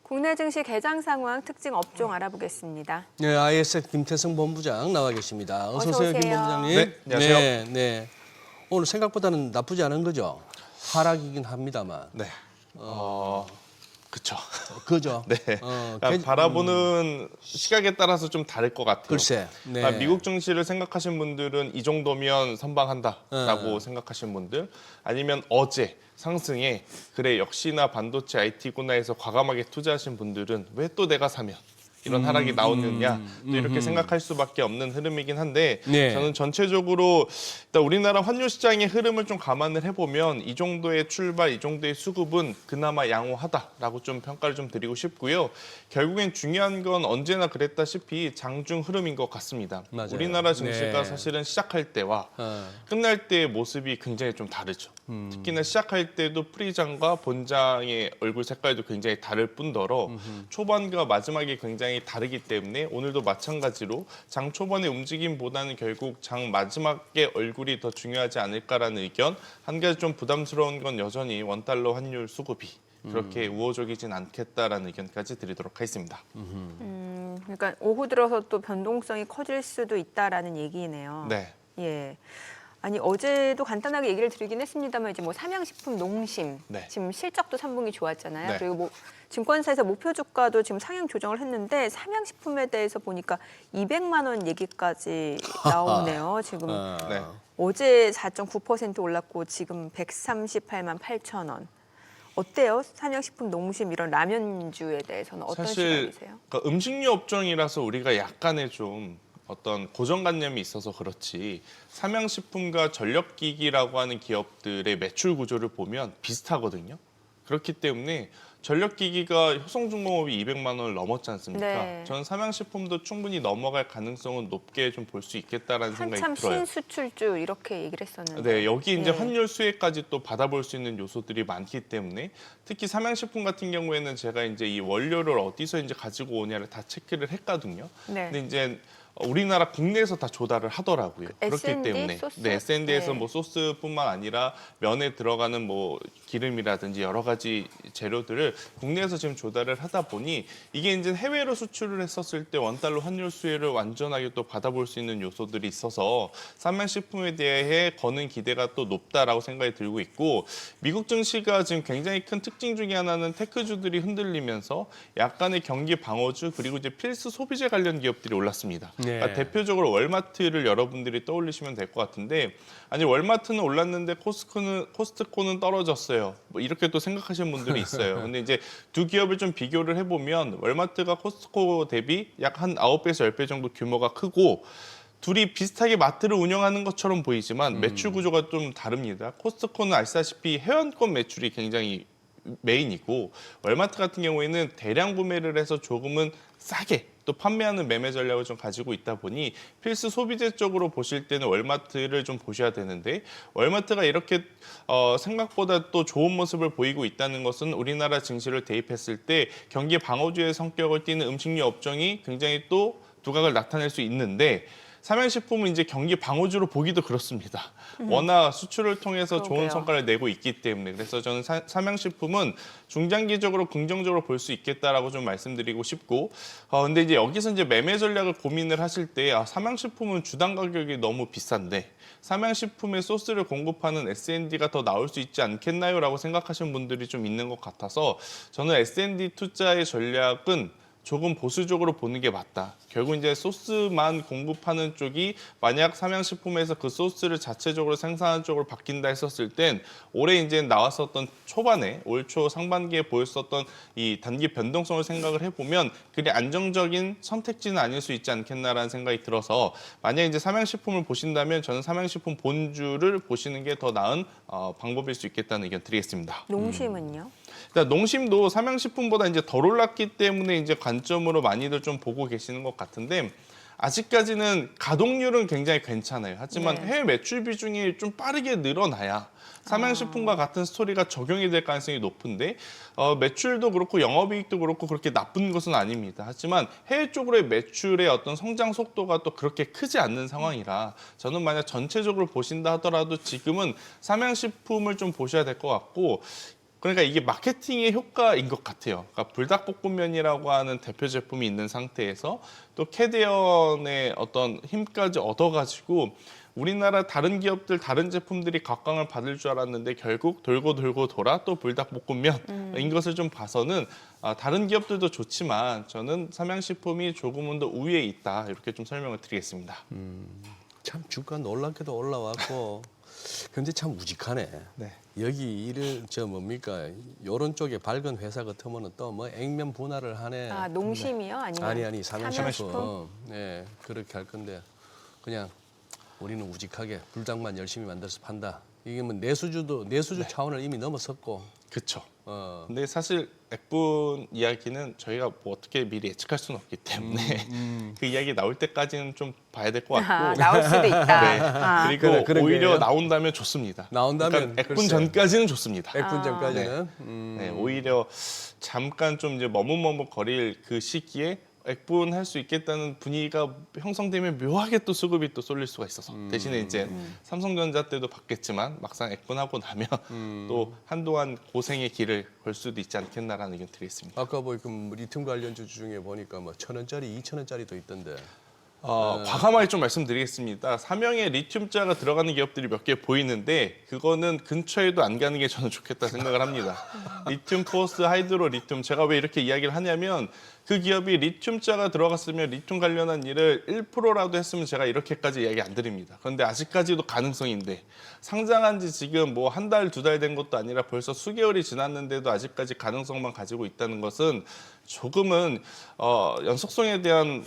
국내 증시 개장 상황 특징 업종 알아보겠습니다. 네, ISF 김태성 본부장 나와 계십니다. 어서 오세요, 김 본부장님. 네, 안녕하세요. 네. 오늘 생각보다는 나쁘지 않은 거죠? 하락이긴 합니다만. 네. 그쵸. 그죠? 네. 그러니까 바라보는 시각에 따라서 좀 다를 것 같아요. 글쎄. 네. 그러니까 미국 증시를 생각하신 분들은 이 정도면 선방한다라고 생각하신 분들, 아니면 어제 상승에 그래 역시나 반도체 IT구나 해서 과감하게 투자하신 분들은 왜 또 내가 사면 이런 하락이 나오느냐 또 이렇게 생각할 수밖에 없는 흐름이긴 한데 네. 저는 전체적으로 일단 우리나라 환율 시장의 흐름을 좀 감안을 해보면 이 정도의 출발, 이 정도의 수급은 그나마 양호하다라고 좀 평가를 좀 드리고 싶고요. 결국엔 중요한 건 언제나 그랬다시피 장중 흐름인 것 같습니다. 맞아요. 우리나라 증시가 네. 사실은 시작할 때와 끝날 때의 모습이 굉장히 좀 다르죠. 특히나 시작할 때도 프리장과 본장의 얼굴 색깔도 굉장히 다를 뿐더러 초반과 마지막이 굉장히 다르기 때문에 오늘도 마찬가지로 장 초반의 움직임보다는 결국 장 마지막의 얼굴이 더 중요하지 않을까라는 의견. 한 가지 좀 부담스러운 건 여전히 원달러 환율 수급이 그렇게 우호적이진 않겠다라는 의견까지 드리도록 하겠습니다. 그러니까 오후 들어서 또 변동성이 커질 수도 있다라는 얘기네요. 네. 예. 아니 어제도 간단하게 얘기를 드리긴 했습니다만 이제 뭐 삼양식품, 농심 네. 지금 실적도 3분기 좋았잖아요. 네. 그리고 뭐 증권사에서 목표 주가도 지금 상향 조정을 했는데 삼양식품에 대해서 보니까 200만 원 얘기까지 나오네요. 지금 네. 어제 4.9% 올랐고 지금 138만 8천 원. 어때요? 삼양식품, 농심 이런 라면주에 대해서는 어떤 사실 시각이세요? 그러니까 음식료 업종이라서 우리가 약간의 좀 어떤 고정관념이 있어서 그렇지 삼양식품과 전력기기라고 하는 기업들의 매출 구조를 보면 비슷하거든요. 그렇기 때문에 전력기기가 효성중공업이 200만 원을 넘었지 않습니까? 네. 저는 삼양식품도 충분히 넘어갈 가능성은 높게 좀 볼 수 있겠다라는 생각이 한참 들어요. 신수출주 이렇게 얘기를 했었는데. 네, 여기 이제 네. 환율 수혜까지 또 받아볼 수 있는 요소들이 많기 때문에 특히 삼양식품 같은 경우에는 제가 이제 이 원료를 어디서 이제 가지고 오냐를 다 체크를 했거든요. 네. 근데 이제 우리나라 국내에서 다 조달을 하더라고요. 그렇기 S&D 때문에 소스? 네, S&D에서 네. 뭐 소스뿐만 아니라 면에 들어가는 뭐 기름이라든지 여러 가지 재료들을 국내에서 지금 조달을 하다 보니 이게 이제 해외로 수출을 했었을 때 원달러 환율 수혜를 완전하게 또 받아볼 수 있는 요소들이 있어서 삼양식품에 대해 거는 기대가 또 높다라고 생각이 들고 있고 미국 증시가 지금 굉장히 큰 특징 중에 하나는 테크주들이 흔들리면서 약간의 경기 방어주 그리고 이제 필수 소비재 관련 기업들이 올랐습니다. 네. 그러니까 대표적으로 월마트를 여러분들이 떠올리시면 될 것 같은데 아니 월마트는 올랐는데 코스트코는 떨어졌어요. 뭐 이렇게 또 생각하시는 분들이 있어요. 근데 이제 두 기업을 좀 비교를 해보면 월마트가 코스트코 대비 약 한 9배에서 10배 정도 규모가 크고 둘이 비슷하게 마트를 운영하는 것처럼 보이지만 매출 구조가 좀 다릅니다. 코스트코는 아시다시피 회원권 매출이 굉장히 메인이고 월마트 같은 경우에는 대량 구매를 해서 조금은 싸게 또 판매하는 매매 전략을 좀 가지고 있다 보니 필수 소비재 쪽으로 보실 때는 월마트를 좀 보셔야 되는데 월마트가 이렇게 생각보다 또 좋은 모습을 보이고 있다는 것은 우리나라 증시를 대입했을 때 경기 방어주의 성격을 띠는 음식료 업종이 굉장히 또 두각을 나타낼 수 있는데 삼양식품은 이제 경기 방어주로 보기도 그렇습니다. 워낙 수출을 통해서 좋은 그러게요. 성과를 내고 있기 때문에 그래서 저는 삼양식품은 중장기적으로 긍정적으로 볼 수 있겠다라고 좀 말씀드리고 싶고 근데 이제 여기서 이제 매매 전략을 고민을 하실 때 삼양식품은 주당 가격이 너무 비싼데 삼양식품의 소스를 공급하는 S&D가 더 나올 수 있지 않겠나요? 라고 생각하시는 분들이 좀 있는 것 같아서 저는 S&D 투자의 전략은 조금 보수적으로 보는 게 맞다. 결국 이제 소스만 공급하는 쪽이 만약 삼양식품에서 그 소스를 자체적으로 생산하는 쪽으로 바뀐다 했었을 땐 올해 이제 나왔었던 초반에 올 초 상반기에 보였었던 이 단기 변동성을 생각을 해보면 그리 안정적인 선택지는 아닐 수 있지 않겠나라는 생각이 들어서 만약 이제 삼양식품을 보신다면 저는 삼양식품 본주를 보시는 게 더 나은 방법일 수 있겠다는 의견 드리겠습니다. 농심은요? 일단 농심도 삼양식품보다 이제 덜 올랐기 때문에 이제 관점으로 많이들 좀 보고 계시는 것 같은데 아직까지는 가동률은 굉장히 괜찮아요. 하지만 네. 해외 매출 비중이 좀 빠르게 늘어나야 삼양식품과 같은 스토리가 적용이 될 가능성이 높은데 매출도 그렇고 영업이익도 그렇고 그렇게 나쁜 것은 아닙니다. 하지만 해외 쪽으로의 매출의 어떤 성장 속도가 또 그렇게 크지 않는 상황이라 저는 만약 전체적으로 보신다 하더라도 지금은 삼양식품을 좀 보셔야 될 것 같고 그러니까 이게 마케팅의 효과인 것 같아요. 그러니까 불닭볶음면이라고 하는 대표 제품이 있는 상태에서 또 캐디언의 어떤 힘까지 얻어가지고 우리나라 다른 기업들, 다른 제품들이 각광을 받을 줄 알았는데 결국 돌고 돌고 돌아 또 불닭볶음면인 것을 좀 봐서는 다른 기업들도 좋지만 저는 삼양식품이 조금은 더 우위에 있다 이렇게 좀 설명을 드리겠습니다. 참 주가 놀랍게도 올라왔고 근데 참 우직하네. 네. 여기 일을 뭡니까 요런 쪽에 밝은 회사 같으면은 또 뭐 액면 분할을 하네. 아, 농심이요? 아니면 아니 삼양식품? 삼양식품. 네 그렇게 할 건데 그냥 우리는 우직하게 불닭만 열심히 만들어서 판다. 이게 뭐 내수주 차원을 이미 넘어섰고. 그렇죠. 근데 사실 액분 이야기는 저희가 뭐 어떻게 미리 예측할 수는 없기 때문에 그 이야기 나올 때까지는 좀 봐야 될 것 같고. 나올 수도 있다. 네. 아. 그리고 그런 오히려 거예요? 나온다면 좋습니다. 나온다면 그러니까 액분 글쎄. 전까지는 좋습니다. 액분 전까지는. 네, 오히려 잠깐 좀 이제 머뭇머뭇거릴 그 시기에 액분 할 수 있겠다는 분위기가 형성되면 묘하게 또 수급이 또 쏠릴 수가 있어서 대신에 이제 삼성전자 때도 봤겠지만 막상 액분하고 나면 또 한동안 고생의 길을 걸 수도 있지 않겠나라는 의견 드리겠습니다. 아까 보니까 리튬 관련주 중에 보니까 뭐 1,000원짜리, 2,000원짜리도 있던데. 과감하게 좀 말씀드리겠습니다. 삼양에 리튬자가 들어가는 기업들이 몇 개 보이는데 그거는 근처에도 안 가는 게 저는 좋겠다 생각을 합니다. 리튬 포스트 하이드로 리튬 제가 왜 이렇게 이야기를 하냐면 그 기업이 리튬자가 들어갔으면 리튬 관련한 일을 1%라도 했으면 제가 이렇게까지 이야기 안 드립니다. 그런데 아직까지도 가능성인데 상장한 지 지금 뭐 한 달, 두 달 된 것도 아니라 벌써 수개월이 지났는데도 아직까지 가능성만 가지고 있다는 것은 조금은 연속성에 대한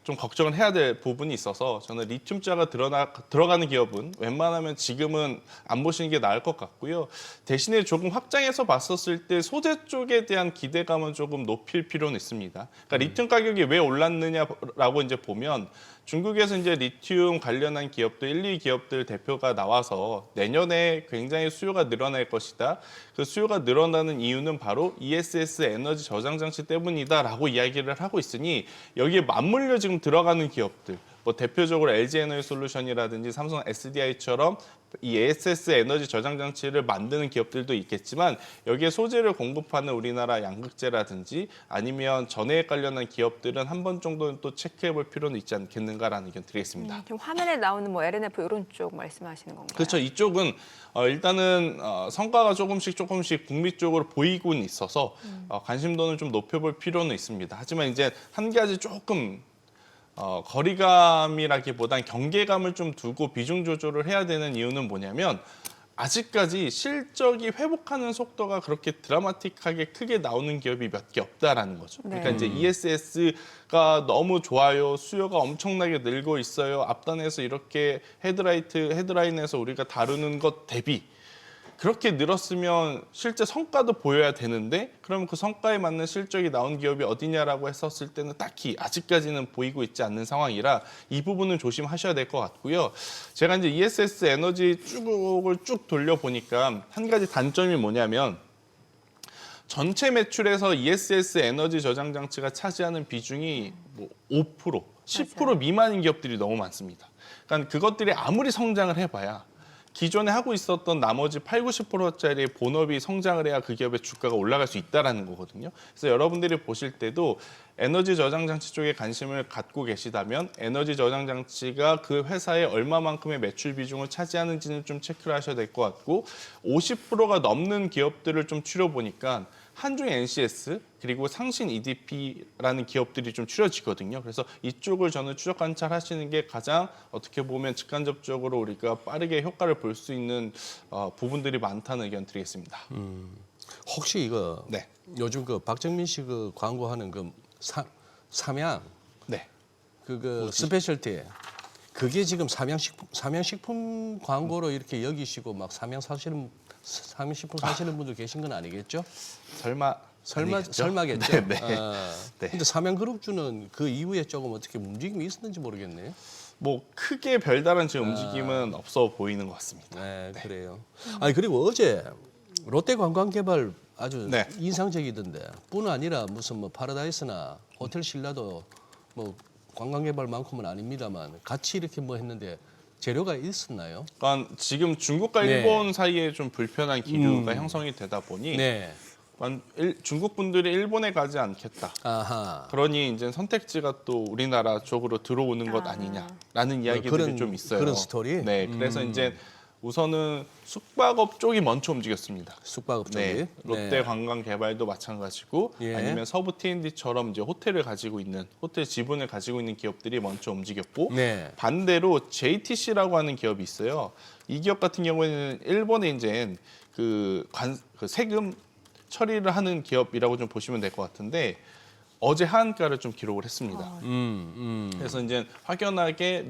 좀 걱정을 해야 될 부분이 있어서 저는 리튬자가 들어가는 기업은 웬만하면 지금은 안 보시는 게 나을 것 같고요. 대신에 조금 확장해서 봤었을 때 소재 쪽에 대한 기대감은 조금 높일 필요는 있습니다. 그러니까 리튬 가격이 왜 올랐느냐라고 이제 보면 중국에서 이제 리튬 관련한 기업들 1, 2기업들 대표가 나와서 내년에 굉장히 수요가 늘어날 것이다. 그 수요가 늘어나는 이유는 바로 ESS 에너지 저장 장치 때문이다라고 이야기를 하고 있으니 여기에 맞물려 지금 들어가는 기업들 뭐 대표적으로 LG 에너지 솔루션이라든지 삼성 SDI처럼 이 ESS 에너지 저장 장치를 만드는 기업들도 있겠지만 여기에 소재를 공급하는 우리나라 양극재라든지 아니면 전해액 관련한 기업들은 한 번 정도는 또 체크해 볼 필요는 있지 않겠는가라는 의견 드리겠습니다. 지금 화면에 나오는 뭐 LNF 이런 쪽 말씀하시는 건가요? 그렇죠. 이쪽은 일단은 성과가 조금씩 북미 쪽으로 보이고는 있어서 관심도는 좀 높여볼 필요는 있습니다. 하지만 이제 한 가지 조금 거리감이라기보단 경계감을 좀 두고 비중 조절을 해야 되는 이유는 뭐냐면 아직까지 실적이 회복하는 속도가 그렇게 드라마틱하게 크게 나오는 기업이 몇 개 없다라는 거죠. 그러니까 네. 이제 ESS가 너무 좋아요. 수요가 엄청나게 늘고 있어요. 앞단에서 이렇게 헤드라인에서 우리가 다루는 것 대비 그렇게 늘었으면 실제 성과도 보여야 되는데 그러면 그 성과에 맞는 실적이 나온 기업이 어디냐라고 했었을 때는 딱히 아직까지는 보이고 있지 않는 상황이라 이 부분은 조심하셔야 될 것 같고요. 제가 이제 ESS 에너지 쪽을 쭉 돌려보니까 한 가지 단점이 뭐냐면 전체 매출에서 ESS 에너지 저장 장치가 차지하는 비중이 뭐 5%, 10% 미만인 기업들이 너무 많습니다. 그러니까 그것들이 아무리 성장을 해봐야 기존에 하고 있었던 나머지 80~90%짜리 본업이 성장을 해야 그 기업의 주가가 올라갈 수 있다는 거거든요. 그래서 여러분들이 보실 때도 에너지 저장 장치 쪽에 관심을 갖고 계시다면 에너지 저장 장치가 그 회사의 얼마만큼의 매출 비중을 차지하는지는 좀 체크를 하셔야 될 것 같고 50%가 넘는 기업들을 좀 추려보니까 한중 NCS 그리고 상신 EDP라는 기업들이 좀 추려지거든요. 그래서 이쪽을 저는 추적 관찰하시는 게 가장 어떻게 보면 직간접적으로 우리가 빠르게 효과를 볼 수 있는 부분들이 많다는 의견 드리겠습니다. 혹시 이거 네. 요즘 그 박정민 씨 그 광고하는 그 삼양 네. 그 스페셜티 그게 지금 삼양식품 광고로 이렇게 여기시고 막 삼양식품 사시는 분들 계신 건 아니겠죠? 설마겠죠. 네, 네. 네. 근데 삼양그룹주는 그 이후에 조금 어떻게 움직임이 있었는지 모르겠네요. 뭐 크게 별다른 지금 움직임은 없어 보이는 것 같습니다. 네, 그래요. 아니 그리고 어제 롯데 관광개발 아주 네. 인상적이던데 뿐 아니라 무슨 뭐 파라다이스나 호텔 신라도 뭐 관광개발만큼은 아닙니다만 같이 이렇게 뭐 했는데 재료가 있었나요? 그러니까 지금 중국과 네. 일본 사이에 좀 불편한 기류가 형성이 되다 보니 네. 중국 분들이 일본에 가지 않겠다. 아하. 그러니 이제 선택지가 또 우리나라 쪽으로 들어오는 것 아니냐라는 이야기들이 그런- 좀 있어요. 그런 스토리? 네, 그래서 이제 우선은 숙박업 쪽이 먼저 움직였습니다. 숙박업 쪽이. 네, 롯데 관광개발도 마찬가지고 예. 아니면 서부 T&D처럼 이제 호텔을 가지고 있는 호텔 지분을 가지고 있는 기업들이 먼저 움직였고 네. 반대로 JTC라고 하는 기업이 있어요. 이 기업 같은 경우에는 일본에 이제 그 세금 처리를 하는 기업이라고 좀 보시면 될 것 같은데 어제 하한가를 좀 기록을 했습니다. 그래서 이제 확연하게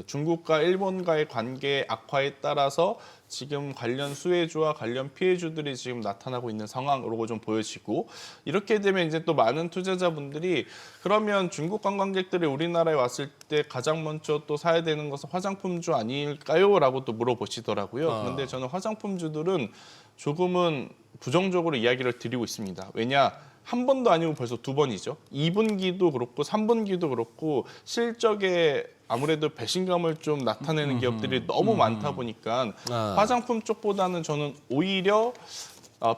중국과 일본과의 관계 악화에 따라서 지금 관련 수혜주와 관련 피해주들이 지금 나타나고 있는 상황으로 좀 보여지고 이렇게 되면 이제 또 많은 투자자분들이 그러면 중국 관광객들이 우리나라에 왔을 때 가장 먼저 또 사야 되는 것은 화장품주 아닐까요? 라고 또 물어보시더라고요. 그런데 저는 화장품주들은 조금은 부정적으로 이야기를 드리고 있습니다. 왜냐? 한 번도 아니고 벌써 두 번이죠. 2분기도 그렇고 3분기도 그렇고 실적에 아무래도 배신감을 좀 나타내는 기업들이 너무 많다 보니까 화장품 쪽보다는 저는 오히려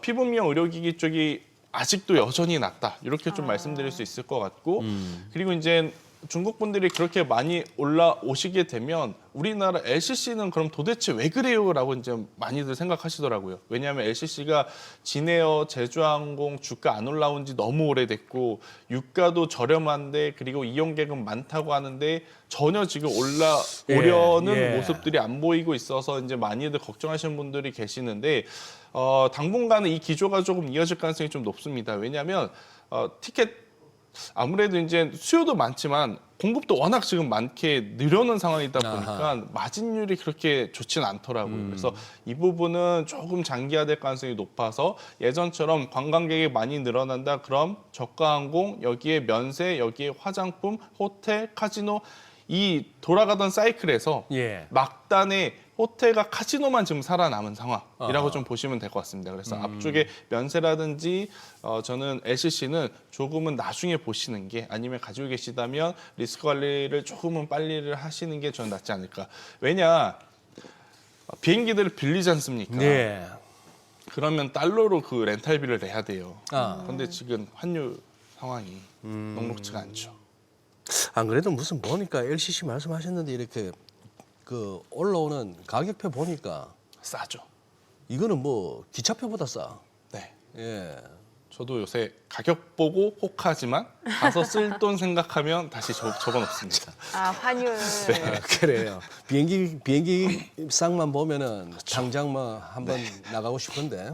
피부 미용 의료기기 쪽이 아직도 여전히 낫다. 이렇게 좀 말씀드릴 수 있을 것 같고 그리고 이제 중국 분들이 그렇게 많이 올라오시게 되면 우리나라 LCC는 그럼 도대체 왜 그래요? 라고 이제 많이들 생각하시더라고요. 왜냐하면 LCC가 진에어, 제주항공 주가 안 올라온 지 너무 오래됐고 유가도 저렴한데 그리고 이용객은 많다고 하는데 전혀 지금 올라오려는 예. 모습들이 안 보이고 있어서 이제 많이들 걱정하시는 분들이 계시는데 당분간은 이 기조가 조금 이어질 가능성이 좀 높습니다. 왜냐하면 티켓 아무래도 이제 수요도 많지만 공급도 워낙 지금 많게 늘어난 상황이다 보니까 마진율이 그렇게 좋지는 않더라고요. 그래서 이 부분은 조금 장기화될 가능성이 높아서 예전처럼 관광객이 많이 늘어난다. 그럼 저가항공, 여기에 면세, 여기에 화장품, 호텔, 카지노 이 돌아가던 사이클에서 예. 막단에 호텔과 카지노만 지금 살아남은 상황이라고 좀 보시면 될 것 같습니다. 그래서 앞쪽에 면세라든지 저는 LCC는 조금은 나중에 보시는 게 아니면 가지고 계시다면 리스크 관리를 조금은 빨리를 하시는 게 저는 낫지 않을까. 왜냐 비행기들을 빌리지 않습니까? 네. 그러면 달러로 그 렌탈비를 내야 돼요. 아. 그런데 지금 환율 상황이 녹록지가 않죠. 안 그래도 무슨 보니까 LCC 말씀하셨는데 이렇게 그 올라오는 가격표 보니까 싸죠. 이거는 뭐 기차표보다 싸. 네. 예. 저도 요새 가격 보고 혹하지만 가서 쓸 돈 생각하면 다시 접어놓습니다. 환율. 아, 그래요. 비행기 쌍만 보면은 당장 뭐 한번 나가고 싶은데.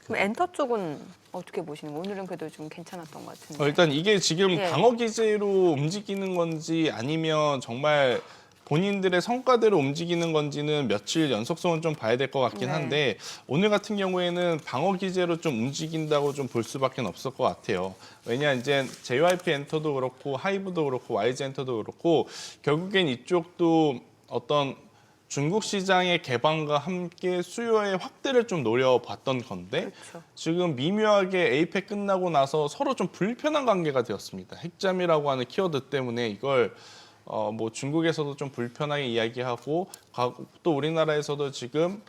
그럼 엔터 쪽은 어떻게 보시는 거예요? 오늘은 그래도 좀 괜찮았던 것 같은데. 일단 이게 지금 예. 방어 기제로 움직이는 건지 아니면 정말 본인들의 성과대로 움직이는 건지는 며칠 연속성은 좀 봐야 될 것 같긴 네. 한데 오늘 같은 경우에는 방어 기제로 좀 움직인다고 좀 볼 수밖에 없을 것 같아요. 왜냐 이제 JYP 엔터도 그렇고 하이브도 그렇고 YG 엔터도 그렇고 결국엔 이쪽도 어떤 중국 시장의 개방과 함께 수요의 확대를 좀 노려봤던 건데 그렇죠. 지금 미묘하게 에이펙 끝나고 나서 서로 좀 불편한 관계가 되었습니다. 핵잠이라고 하는 키워드 때문에 이걸 뭐 중국에서도 좀 불편하게 이야기하고 또 우리나라에서도 지금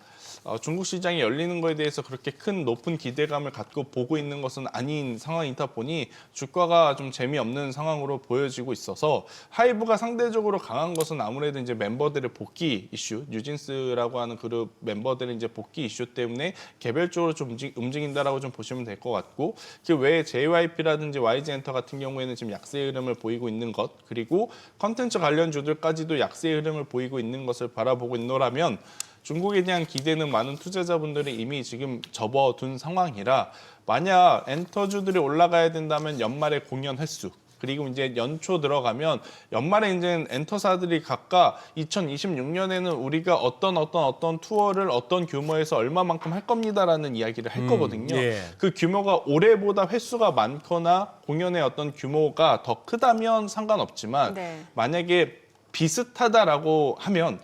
중국 시장이 열리는 거에 대해서 그렇게 큰 높은 기대감을 갖고 보고 있는 것은 아닌 상황이다 보니 주가가 좀 재미없는 상황으로 보여지고 있어서 하이브가 상대적으로 강한 것은 아무래도 이제 멤버들의 복귀 이슈, 뉴진스라고 하는 그룹 멤버들의 이제 복귀 이슈 때문에 개별적으로 좀 움직인다라고 좀 보시면 될 것 같고 그 외에 JYP라든지 YG 엔터 같은 경우에는 지금 약세의 흐름을 보이고 있는 것 그리고 컨텐츠 관련주들까지도 약세의 흐름을 보이고 있는 것을 바라보고 있노라면 중국에 대한 기대는 많은 투자자분들이 이미 지금 접어둔 상황이라 만약 엔터주들이 올라가야 된다면 연말에 공연 횟수 그리고 이제 연초 들어가면 연말에 이제 엔터사들이 각각 2026년에는 우리가 어떤 투어를 어떤 규모에서 얼마만큼 할 겁니다라는 이야기를 할 거거든요. 예. 그 규모가 올해보다 횟수가 많거나 공연의 어떤 규모가 더 크다면 상관없지만 네. 만약에 비슷하다라고 하면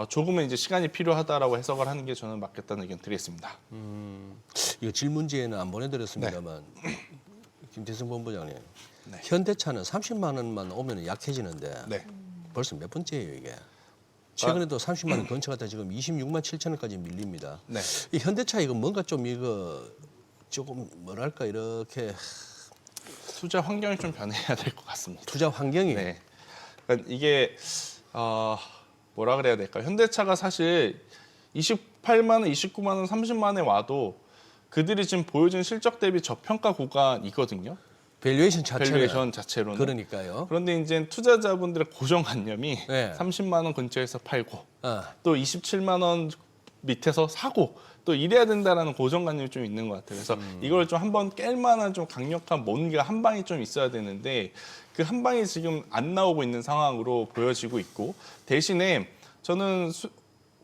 조금은 이제 시간이 필요하다라고 해석을 하는 게 저는 맞겠다는 의견 드리겠습니다. 이거 질문지에는 안 보내드렸습니다만 김태승 본부장님 네. 현대차는 30만 원만 오면 약해지는데 네. 벌써 몇 번째예요 이게? 최근에도 30만 원 근처가 지금 26만 7천 원까지 밀립니다. 네. 이 현대차 이거 뭔가 좀 이거 조금 뭐랄까 이렇게 투자 환경이 좀 변해야 될 것 같습니다. 투자 환경이 네. 그러니까 이게 뭐라 그래야 될까? 현대차가 사실 28만 원, 29만 원, 30만 원에 와도 그들이 지금 보여준 실적 대비 저평가 구간이거든요. 밸류에이션 자체는 밸류에이션 자체로는. 그러니까요. 그런데 이제 투자자분들의 고정관념이 네. 30만 원 근처에서 팔고 어. 또 27만 원 밑에서 사고 또 이래야 된다라는 고정관념이 좀 있는 것 같아요. 그래서 이걸 좀 한번 깰 만한 좀 강력한 뭔가 한 방이 좀 있어야 되는데 그 한 방이 지금 안 나오고 있는 상황으로 보여지고 있고 대신에 저는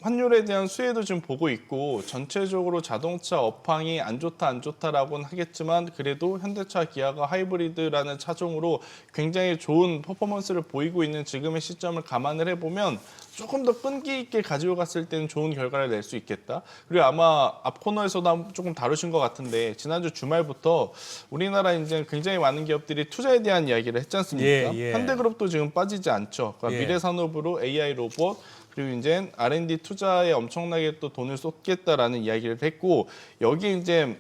환율에 대한 수혜도 좀 보고 있고 전체적으로 자동차 업황이 안 좋다라고는 하겠지만 그래도 현대차, 기아가 하이브리드라는 차종으로 굉장히 좋은 퍼포먼스를 보이고 있는 지금의 시점을 감안을 해보면 조금 더 끈기 있게 가지고 갔을 때는 좋은 결과를 낼 수 있겠다. 그리고 아마 앞 코너에서도 조금 다루신 것 같은데 지난주 주말부터 우리나라 이제 굉장히 많은 기업들이 투자에 대한 이야기를 했지 않습니까? 예. 현대그룹도 지금 빠지지 않죠. 그러니까 예. 미래산업으로 AI 로봇 그리고 이제 R&D 투자에 엄청나게 또 돈을 쏟겠다라는 이야기를 했고 여기 이제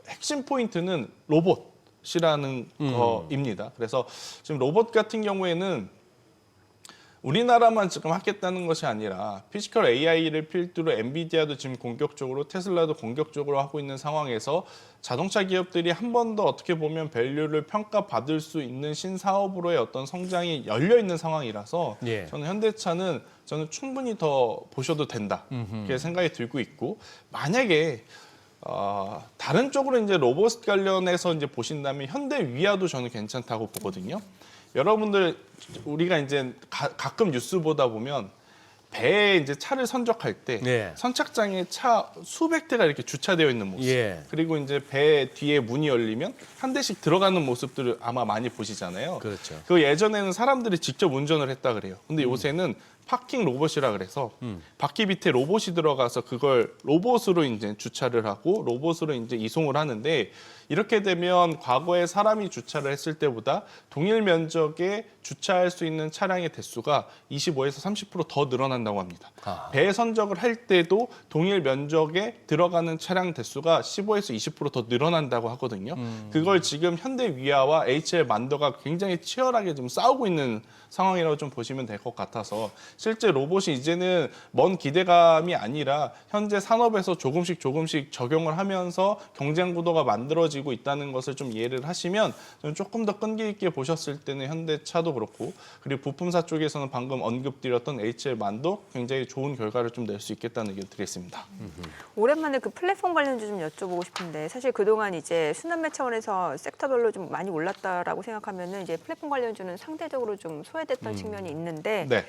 핵심 포인트는 로봇이라는 거입니다. 그래서 지금 로봇 같은 경우에는 우리나라만 지금 하겠다는 것이 아니라 피지컬 AI를 필두로 엔비디아도 지금 공격적으로 테슬라도 공격적으로 하고 있는 상황에서 자동차 기업들이 한 번 더 어떻게 보면 밸류를 평가받을 수 있는 신사업으로의 어떤 성장이 열려 있는 상황이라서 예. 저는 현대차는 충분히 더 보셔도 된다 이렇게 생각이 들고 있고 만약에 다른 쪽으로 이제 로봇 관련해서 이제 보신다면 현대 위아도 저는 괜찮다고 보거든요. 여러분들 우리가 이제 가끔 뉴스 보다 보면 배에 이제 차를 선적할 때 네. 선착장에 차 수백 대가 이렇게 주차되어 있는 모습. 예. 그리고 이제 배 뒤에 문이 열리면 한 대씩 들어가는 모습들을 아마 많이 보시잖아요. 그렇죠. 그 예전에는 사람들이 직접 운전을 했다 그래요. 근데 요새는 파킹 로봇이라 그래서 바퀴 밑에 로봇이 들어가서 그걸 로봇으로 이제 주차를 하고 로봇으로 이제 이송을 하는데 이렇게 되면 과거에 사람이 주차를 했을 때보다 동일 면적에 주차할 수 있는 차량의 대수가 25에서 30%더 늘어난다고 합니다. 아. 배 선적을 할 때도 동일 면적에 들어가는 차량 대수가 15에서 20%더 늘어난다고 하거든요. 그걸 지금 현대 위아와 HL 만더가 굉장히 치열하게 좀 싸우고 있는 상황이라고 좀 보시면 될 것 같아서 실제 로봇이 이제는 먼 기대감이 아니라 현재 산업에서 조금씩 적용을 하면서 경쟁 구도가 만들어지고 있다는 것을 좀 이해를 하시면 저는 조금 더 끈기 있게 보셨을 때는 현대차도 그렇고 그리고 부품사 쪽에서는 방금 언급드렸던 HL 만도 굉장히 좋은 결과를 좀 낼 수 있겠다는 의견 드리겠습니다. 오랜만에 그 플랫폼 관련주 좀 여쭤보고 싶은데 사실 그동안 이제 순환매 차원에서 섹터별로 좀 많이 올랐다라고 생각하면은 이제 플랫폼 관련주는 상대적으로 좀 소외됐던 측면이 있는데 네.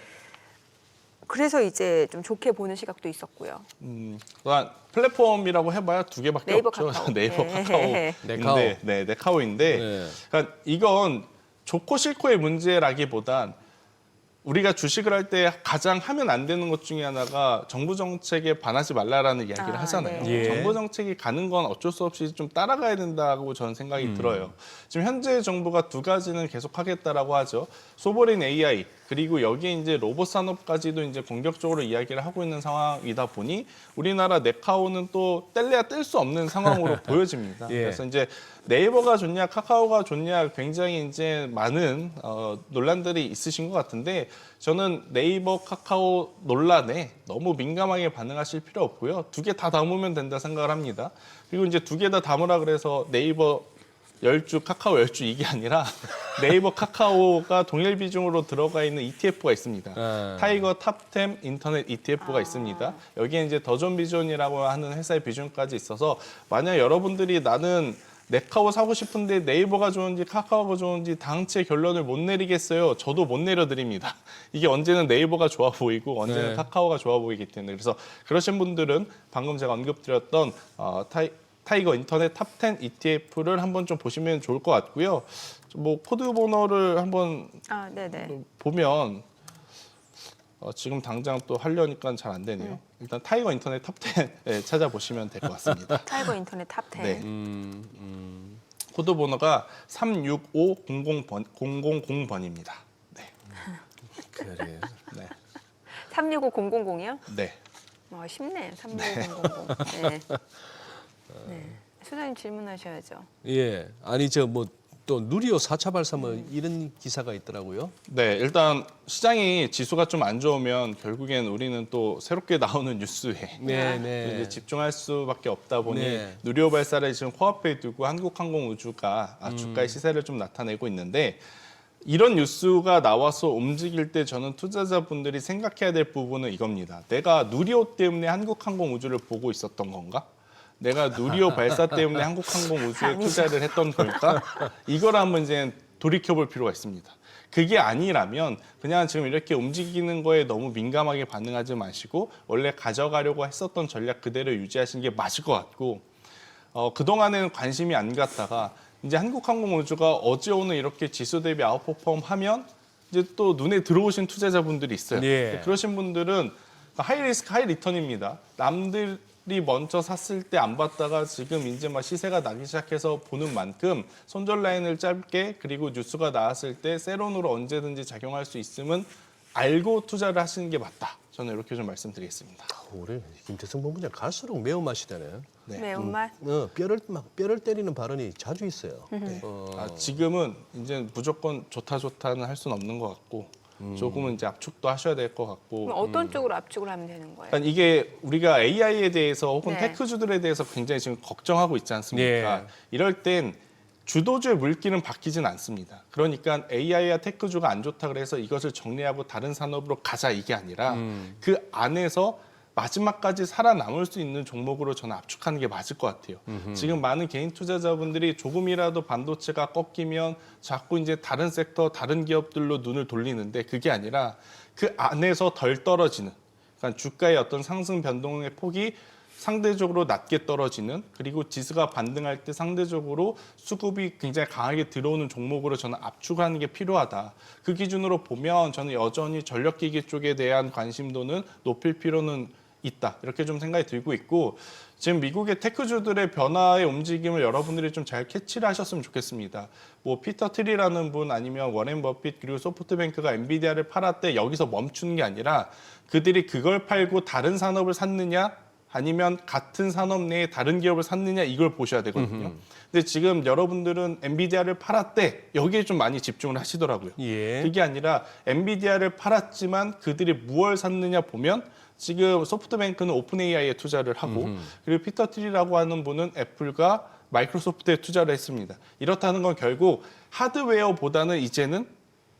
그래서 이제 좀 좋게 보는 시각도 있었고요. 또한 플랫폼이라고 해봐야 두 개밖에 네이버, 없죠. 카카오. 네이버, 네. 카카오. 네, 네카오인데 네. 그러니까 이건 좋고 싫고의 문제라기보단 우리가 주식을 할 때 가장 하면 안 되는 것 중에 하나가 정부 정책에 반하지 말라라는 이야기를 하잖아요. 네. 예. 정부 정책이 가는 건 어쩔 수 없이 좀 따라가야 된다고 저는 생각이 들어요. 지금 현재 정부가 두 가지는 계속 하겠다라고 하죠. 소버린 AI 그리고 여기에 이제 로봇 산업까지도 이제 공격적으로 이야기를 하고 있는 상황이다 보니 우리나라 네카오는 또 뗄래야 뗄 수 없는 상황으로 보여집니다. 예. 그래서 이제 네이버가 좋냐 카카오가 좋냐 굉장히 이제 많은 논란들이 있으신 것 같은데 저는 네이버 카카오 논란에 너무 민감하게 반응하실 필요 없고요. 두 개 다 담으면 된다 생각을 합니다. 그리고 이제 두 개 다 담으라 그래서 네이버 10주 카카오 10주 이게 아니라 네이버 카카오가 동일 비중으로 들어가 있는 ETF가 있습니다. 타이거 탑10 인터넷 ETF가 있습니다. 여기에 이제 더존비존이라고 하는 회사의 비중까지 있어서 만약 여러분들이 나는 네카오 사고 싶은데 네이버가 좋은지 카카오가 좋은지 당체 결론을 못 내리겠어요. 저도 못 내려드립니다. 이게 언제는 네이버가 좋아 보이고 언제는 네. 카카오가 좋아 보이기 때문에 그래서 그러신 분들은 방금 제가 언급드렸던 타이거 인터넷 탑10 ETF를 한번 좀 보시면 좋을 것 같고요. 뭐 코드 번호를 한번 네네. 보면 지금 당장 또 하려니까 잘 안 되네요. 일단 타이거 인터넷 탑10 찾아보시면 될 것 같습니다. 타이거 인터넷 탑 10. 네. 코드 번호가 365000번입니다. 네. 그래요. 네. 365000이요? 네. 쉽네요. 365000. 네. 네. 소장님 질문하셔야죠. 예. 아니 저 뭐 또 누리호 4차 발사 뭐 이런 기사가 있더라고요. 네, 일단 시장이 지수가 좀 안 좋으면 결국엔 우리는 또 새롭게 나오는 뉴스에 네, 이제 집중할 수밖에 없다 보니 네. 누리호 발사를 지금 코앞에 두고 한국항공우주가 주가의 시세를 좀 나타내고 있는데 이런 뉴스가 나와서 움직일 때 저는 투자자분들이 생각해야 될 부분은 이겁니다. 내가 누리호 때문에 한국항공우주를 보고 있었던 건가? 내가 누리호 발사 때문에 한국항공우주에 투자를 했던 걸까? 이걸 한번 이제 돌이켜볼 필요가 있습니다. 그게 아니라면 그냥 지금 이렇게 움직이는 거에 너무 민감하게 반응하지 마시고 원래 가져가려고 했었던 전략 그대로 유지하시는 게 맞을 것 같고 그동안에는 관심이 안 갔다가 이제 한국항공우주가 어제 오늘 이렇게 지수 대비 아웃퍼폼 하면 이제 또 눈에 들어오신 투자자분들이 있어요. 예. 그러신 분들은 하이 리스크 하이 리턴입니다. 남들이 먼저 샀을 때 안 봤다가 지금 이제 막 시세가 나기 시작해서 보는 만큼 손절 라인을 짧게 그리고 뉴스가 나왔을 때 세론으로 언제든지 작용할 수 있음은 알고 투자를 하시는 게 맞다. 저는 이렇게 좀 말씀드리겠습니다. 우리 김태성 본부장 갈수록 매운맛이 되네. 네. 매운맛. 뼈를 때리는 발언이 자주 있어요. 지금은 이제 무조건 좋다는 할 수는 없는 것 같고 조금은 이제 압축도 하셔야 될 것 같고. 그럼 어떤 쪽으로 압축을 하면 되는 거예요? 그러니까 이게 우리가 AI에 대해서 혹은 네. 테크주들에 대해서 굉장히 지금 걱정하고 있지 않습니까? 네. 이럴 땐 주도주의 물기는 바뀌진 않습니다. 그러니까 AI와 테크주가 안 좋다 그래서 이것을 정리하고 다른 산업으로 가자 이게 아니라 그 안에서 마지막까지 살아남을 수 있는 종목으로 저는 압축하는 게 맞을 것 같아요. 지금 많은 개인 투자자분들이 조금이라도 반도체가 꺾이면 자꾸 이제 다른 섹터, 다른 기업들로 눈을 돌리는데 그게 아니라 그 안에서 덜 떨어지는, 그러니까 주가의 어떤 상승 변동의 폭이 상대적으로 낮게 떨어지는 그리고 지수가 반등할 때 상대적으로 수급이 굉장히 강하게 들어오는 종목으로 저는 압축하는 게 필요하다. 그 기준으로 보면 저는 여전히 전력기기 쪽에 대한 관심도는 높일 필요는 있다. 이렇게 좀 생각이 들고 있고 지금 미국의 테크주들의 변화의 움직임을 여러분들이 좀 잘 캐치를 하셨으면 좋겠습니다. 뭐 피터 트리라는 분 아니면 워렌 버핏 그리고 소프트뱅크가 엔비디아를 팔았대 여기서 멈추는 게 아니라 그들이 그걸 팔고 다른 산업을 샀느냐 아니면 같은 산업 내에 다른 기업을 샀느냐 이걸 보셔야 되거든요. 근데 지금 여러분들은 엔비디아를 팔았대 여기에 좀 많이 집중을 하시더라고요. 예. 그게 아니라 엔비디아를 팔았지만 그들이 무엇을 샀느냐 보면 지금 소프트뱅크는 오픈 AI에 투자를 하고 그리고 피터 트리라고 하는 분은 애플과 마이크로소프트에 투자를 했습니다. 이렇다는 건 결국 하드웨어보다는 이제는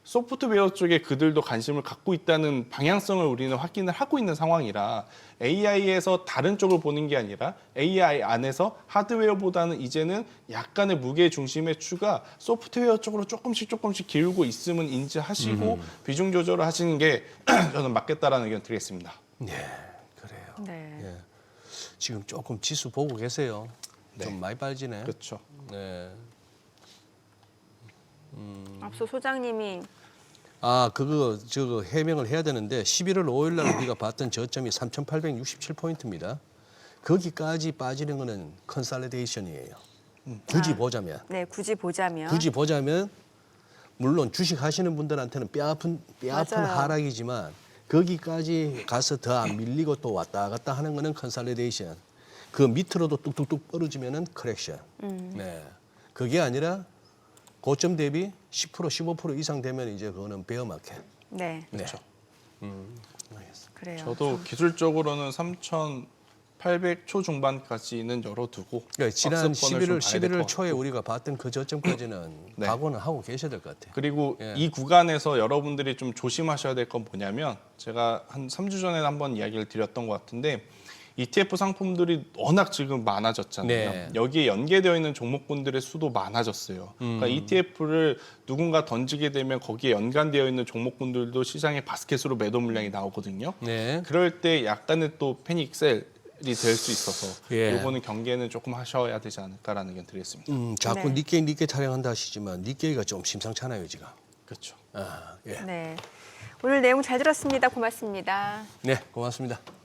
소프트웨어 쪽에 그들도 관심을 갖고 있다는 방향성을 우리는 확인을 하고 있는 상황이라 AI에서 다른 쪽을 보는 게 아니라 AI 안에서 하드웨어보다는 이제는 약간의 무게 중심의 추가 소프트웨어 쪽으로 조금씩 기울고 있음은 인지하시고 비중 조절을 하시는 게 저는 맞겠다라는 의견 드리겠습니다. 네, 그래요. 네. 예. 지금 조금 지수 보고 계세요. 네. 좀 많이 빠지네. 그렇죠. 네. 앞서 소장님이 저거 해명을 해야 되는데 11월 5일 날 우리가 봤던 저점이 3,867포인트입니다. 거기까지 빠지는 거는 컨설리데이션이에요. 굳이 보자면. 네, 굳이 보자면 물론 주식 하시는 분들한테는 뼈아픈 맞아요. 하락이지만 거기까지 가서 더 안 밀리고 또 왔다 갔다 하는 거는 컨설리데이션. 그 밑으로도 뚝뚝뚝 떨어지면은 커렉션. 네. 그게 아니라 고점 대비 10% 15% 이상 되면 이제 그거는 베어 마켓. 네, 그렇죠. 알겠습니다. 그래요. 저도 기술적으로는 3,800 초중반까지는 열어두고 그러니까 지난 박스권을 좀 봐야 될것 11월 같고. 초에 우리가 봤던 그 저점까지는 네. 각오는 하고 계셔야 될 것 같아요. 그리고 예. 이 구간에서 여러분들이 좀 조심하셔야 될 건 뭐냐면 제가 한 3주 전에 한번 이야기를 드렸던 것 같은데 ETF 상품들이 워낙 지금 많아졌잖아요. 네. 여기에 연계되어 있는 종목군들의 수도 많아졌어요. 그러니까 ETF를 누군가 던지게 되면 거기에 연관되어 있는 종목군들도 시장의 바스켓으로 매도 물량이 나오거든요. 네. 그럴 때 약간의 또 패닉셀이 될 수 있어서 예. 요거는 경계는 조금 하셔야 되지 않을까라는 의견 드리겠습니다. 자꾸 네. 니케이 촬영한다 하시지만 니케이가 좀 심상찮아요 지금. 그렇죠. 예. 네. 오늘 내용 잘 들었습니다. 고맙습니다. 네, 고맙습니다.